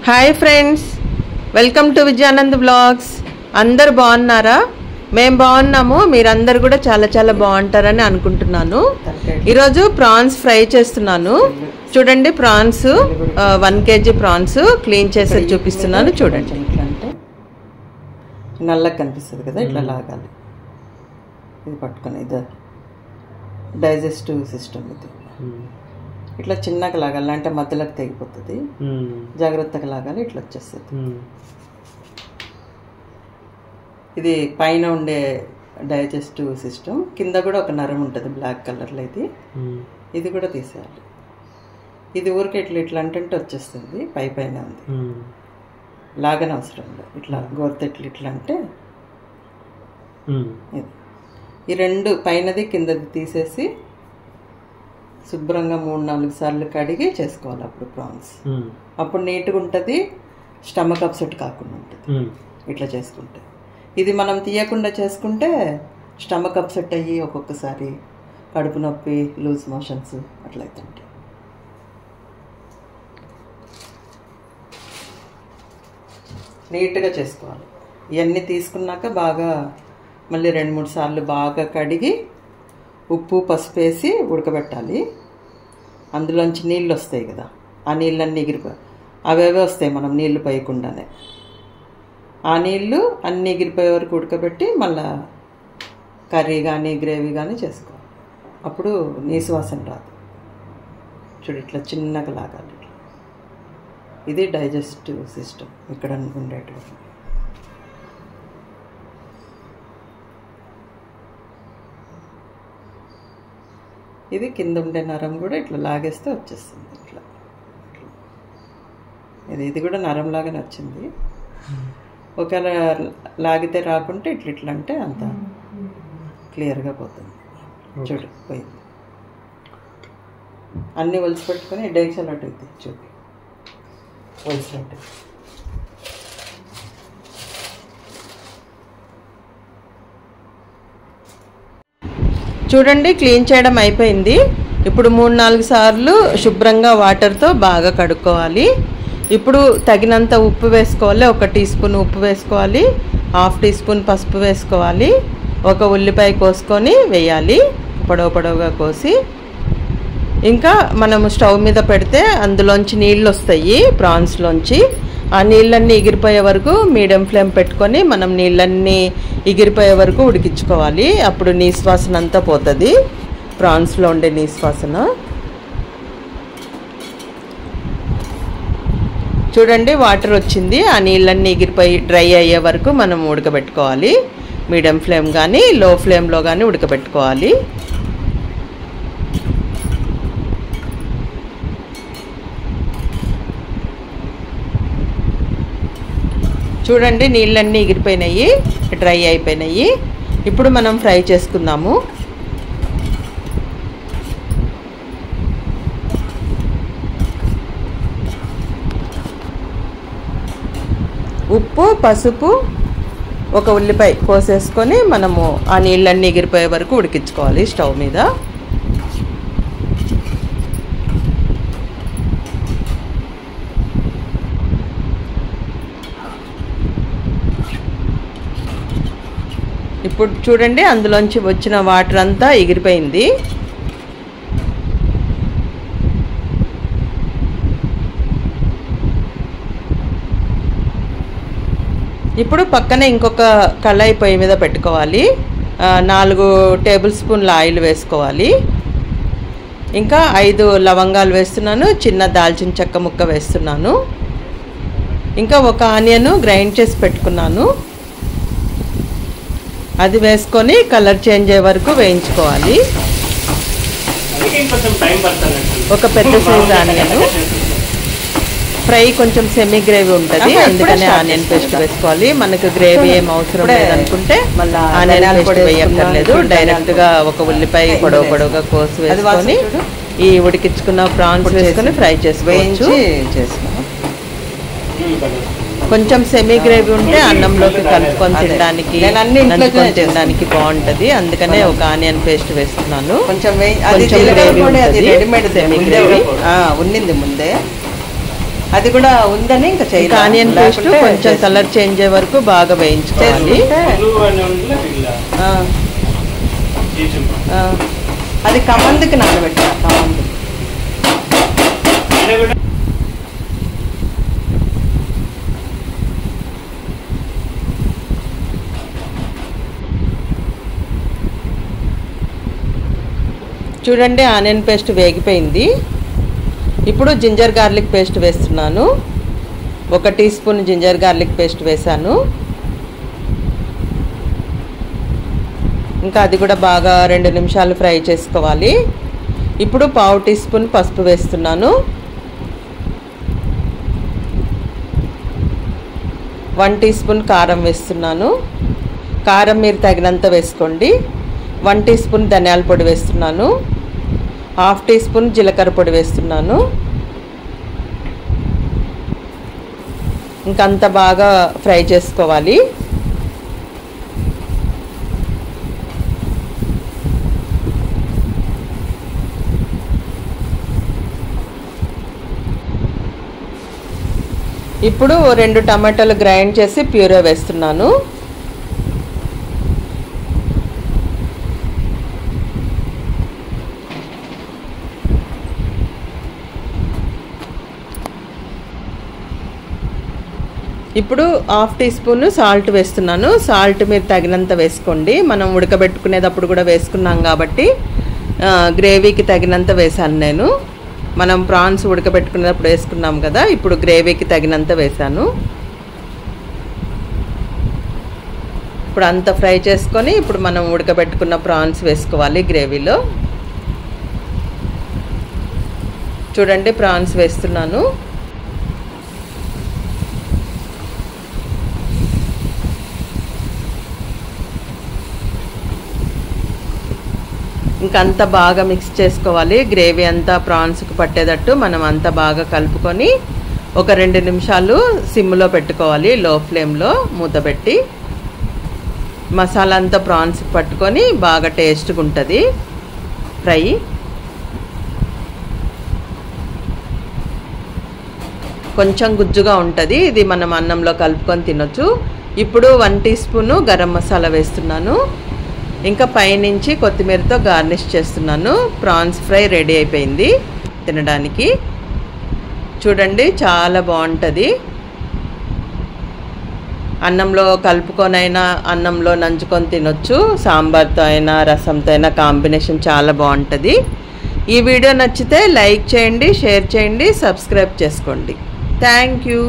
Hi friends, welcome to Vijayanand blogs. అందరు బాగున్నారా? మేము బాగున్నాము. మీరందరు కూడా చాలా చాలా బాగుంటారని అనుకుంటున్నాను. ఈరోజు ప్రాన్స్ ఫ్రై చేస్తున్నాను. చూడండి, ప్రాన్స్ 1 kg ప్రాన్స్ క్లీన్ చేసి చూపిస్తున్నాను. చూడండి, ఇట్లా అంటే నల్లగా కనిపిస్తుంది కదా, ఇట్లా లాగాలి. ఇది పట్టుకొని, ఇది డైజెస్టివ్ సిస్టమ్. ఇది ఇట్లా చిన్నగా లాగాలి, అంటే మధ్యలోకి తెగిపోతుంది. జాగ్రత్తగా లాగాలి, ఇట్లా వచ్చేస్తుంది. ఇది పైన ఉండే డైజెస్టివ్ సిస్టమ్, కింద కూడా ఒక నరం ఉంటుంది బ్లాక్ కలర్లో. ఇది కూడా తీసేయాలి. ఇది ఊరికే ఇట్లా ఇట్లా అంటే వచ్చేస్తుంది. పైన ఉంది, లాగని అవసరం లేదు. ఇట్లా గోర్తెట్లు ఇట్లా అంటే ఇది. ఈ రెండు పైనది కిందది తీసేసి శుభ్రంగా 3-4 సార్లు కడిగి చేసుకోవాలి. అప్పుడు ప్రాన్స్ అప్పుడు నీట్గా ఉంటుంది, స్టమక్ అప్సెట్ కాకుండా ఉంటుంది ఇట్లా చేసుకుంటే. ఇది మనం తీయకుండా చేసుకుంటే స్టమక్ అప్సెట్ అయ్యి ఒక్కొక్కసారి కడుపు నొప్పి, లూజ్ మోషన్స్ అట్లయితుంటాయి. నీట్గా చేసుకోవాలి. ఇవన్నీ తీసుకున్నాక బాగా మళ్ళీ 2-3 సార్లు బాగా కడిగి ఉప్పు పసుపు వేసి ఉడకబెట్టాలి. అందులోంచి నీళ్ళు వస్తాయి కదా, ఆ నీళ్ళన్నీ ఎగిరిపోయి అవేవే వస్తాయి మనం నీళ్లు పోయకుండానే. ఆ నీళ్ళు అన్నీ ఎగిరిపోయే వరకు ఉడకబెట్టి మళ్ళా కర్రీ కానీ గ్రేవీ కానీ చేసుకోవాలి. అప్పుడు నీసు వాసన రాదు. చూడు, ఇట్లా చిన్నగా లాగాలి. ఇది డైజెస్టివ్ సిస్టమ్ ఇక్కడ ఉండేటువంటి. ఇది కింద ఉండే నరం కూడా ఇట్లా లాగేస్తే వచ్చేస్తుంది. ఇట్లా ఇది కూడా నరం లాగానే వచ్చింది. ఒకవేళ లాగితే రాకుంటే ఇట్లా ఇట్లా అంటే అంత క్లియర్గా పోతుంది. చూడు, పోయింది. అన్నీ ఒలిచి పెట్టుకొని డైసలట్ అయితే చూపి ఒలిసినట్టు. చూడండి, క్లీన్ చేయడం అయిపోయింది. ఇప్పుడు 3-4 సార్లు శుభ్రంగా వాటర్తో బాగా కడుక్కోవాలి. ఇప్పుడు తగినంత ఉప్పు వేసుకోవాలి. 1 టీ స్పూన్ ఉప్పు వేసుకోవాలి, 1/2 టీ స్పూన్ పసుపు వేసుకోవాలి, 1 ఉల్లిపాయ కోసుకొని వేయాలి, పొడవుగా కోసి. ఇంకా మనము స్టవ్ మీద పెడితే అందులోంచి నీళ్ళు వస్తాయి ప్రాన్స్లోంచి. ఆ నీళ్ళన్నీ ఎగిరిపోయే వరకు మీడియం ఫ్లేమ్ పెట్టుకొని మనం నీళ్ళన్నీ ఎగిరిపోయే వరకు ఉడికించుకోవాలి. అప్పుడు నీసువాసన అంతా పోతుంది, ప్రాన్స్లో ఉండే నీసువాసన. చూడండి, వాటర్ వచ్చింది. ఆ నీళ్ళన్నీ ఎగిరిపోయి డ్రై అయ్యే వరకు మనం ఉడకబెట్టుకోవాలి. మీడియం ఫ్లేమ్ కానీ లో ఫ్లేమ్లో కానీ ఉడకబెట్టుకోవాలి. చూడండి, నీళ్ళన్నీ ఎగిరిపోయినాయి, డ్రై అయిపోయినాయి. ఇప్పుడు మనం ఫ్రై చేసుకుందాము. ఉప్పు పసుపు 1 ఉల్లిపాయ కోసేసుకొని మనము ఆ నీళ్ళన్నీ ఎగిరిపోయే వరకు ఉడికించుకోవాలి స్టవ్ మీద. ఇప్పుడు చూడండి, అందులోంచి వచ్చిన వాటర్ అంతా ఎగిరిపోయింది. ఇప్పుడు పక్కనే ఇంకొక కళాయి పొయ్యి మీద పెట్టుకోవాలి. 4 టేబుల్ స్పూన్ల ఆయిల్ వేసుకోవాలి. ఇంకా 5 లవంగాలు వేస్తున్నాను, చిన్న దాల్చిన చెక్క ముక్క వేస్తున్నాను. ఇంకా 1 ఆనియన్ గ్రైండ్ చేసి పెట్టుకున్నాను, అది వేసుకొని కలర్ చేంజ్ అయ్యే వరకు వేయించుకోవాలి. 1 పెద్ద సైజు ఆనియన్. ఫ్రై కొంచెం సెమీ గ్రేవీ ఉంటుంది, అందుకనే ఆనియన్ పేస్ట్ వేసుకోవాలి. మనకు గ్రేవీ ఏం అవసరం లేదనుకుంటే ఆనియన్ పేస్ట్ వేయక్కర్లేదు. డైరెక్ట్గా 1 ఉల్లిపాయ పొడవుగా కోసి వేసుకొని ఈ ఉడికించుకున్న ప్రాన్స్ వేసుకొని ఫ్రై చేసుకోవచ్చు. కొంచెం సెమీ గ్రేవీ ఉంటే అన్నంలోకి కలుపుకొని తినడానికి, నంచుకొని తినడానికి బాగుంటుంది. అందుకనే 1 ఆనియన్ పేస్ట్ వేస్తున్నాను. కొంచెం గ్రేవీ ఉంటుంది, సెమీ గ్రేవీ ఉన్నింది ముందే. అది కూడా ఉందని ఇంకా చేయాలి. ఆనియన్ పేస్ట్ కొంచెం కలర్ చేంజ్ అయ్యే వరకు బాగా వేయించుకోవాలి. అది కమందుకి నానబెట్టా. కమందు చూడండి ఆనియన్ పేస్ట్ వేగిపోయింది. ఇప్పుడు జింజర్ గార్లిక్ పేస్ట్ వేస్తున్నాను. 1 teaspoon ginger garlic paste వేసాను. ఇంకా అది కూడా బాగా 2 నిమిషాలు ఫ్రై చేసుకోవాలి. ఇప్పుడు 1/2 టీ స్పూన్ పసుపు వేస్తున్నాను. 1 టీ స్పూన్ కారం వేస్తున్నాను. కారం మీరు తగినంత వేసుకోండి. 1 టీ స్పూన్ ధనియాల పొడి వేస్తున్నాను. 1/2 టీ స్పూన్ జీలకర్ర పొడి వేస్తున్నాను. ఇంకంత బాగా ఫ్రై చేసుకోవాలి. ఇప్పుడు 2 టమాటాలు గ్రైండ్ చేసి ప్యూరే వేస్తున్నాను. ఇప్పుడు 1/2 టీ స్పూన్ సాల్ట్ వేస్తున్నాను. సాల్ట్ మీరు తగినంత వేసుకోండి. మనం ఉడకబెట్టుకునేటప్పుడు కూడా వేసుకున్నాం కాబట్టి గ్రేవీకి తగినంత వేసాను నేను. మనం ప్రాన్స్ ఉడకబెట్టుకునేటప్పుడు వేసుకున్నాం కదా, ఇప్పుడు గ్రేవీకి తగినంత వేసాను. ఇప్పుడు అంత ఫ్రై చేసుకొని ఇప్పుడు మనం ఉడకబెట్టుకున్న ప్రాన్స్ వేసుకోవాలి గ్రేవీలో. చూడండి ప్రాన్స్ వేస్తున్నాను. ఇంకంతా బాగా మిక్స్ చేసుకోవాలి. గ్రేవీ అంతా ప్రాన్స్కి పట్టేటట్టు మనం అంతా బాగా కలుపుకొని ఒక 2 నిమిషాలు సిమ్లో పెట్టుకోవాలి. లో ఫ్లేమ్లో మూత పెట్టి మసాలా అంతా ప్రాన్స్కి పట్టుకొని బాగా టేస్ట్గా ఉంటుంది ఫ్రై. కొంచెం గుజ్జుగా ఉంటుంది. ఇది మనం అన్నంలో కలుపుకొని తినొచ్చు. ఇప్పుడు 1 టీ స్పూను గరం మసాలా వేస్తున్నాను. ఇంకా పైనుంచి కొత్తిమీరతో గార్నిష్ చేస్తున్నాను. ప్రాన్స్ ఫ్రై రెడీ అయిపోయింది తినడానికి. చూడండి చాలా బాగుంటుంది. అన్నంలో కలుపుకొనైనా అన్నంలో నంచుకొని తినొచ్చు. సాంబార్తో అయినా రసంతో అయినా కాంబినేషన్ చాలా బాగుంటుంది. ఈ వీడియో నచ్చితే లైక్ చేయండి, షేర్ చేయండి, సబ్స్క్రైబ్ చేసుకోండి. Thank you.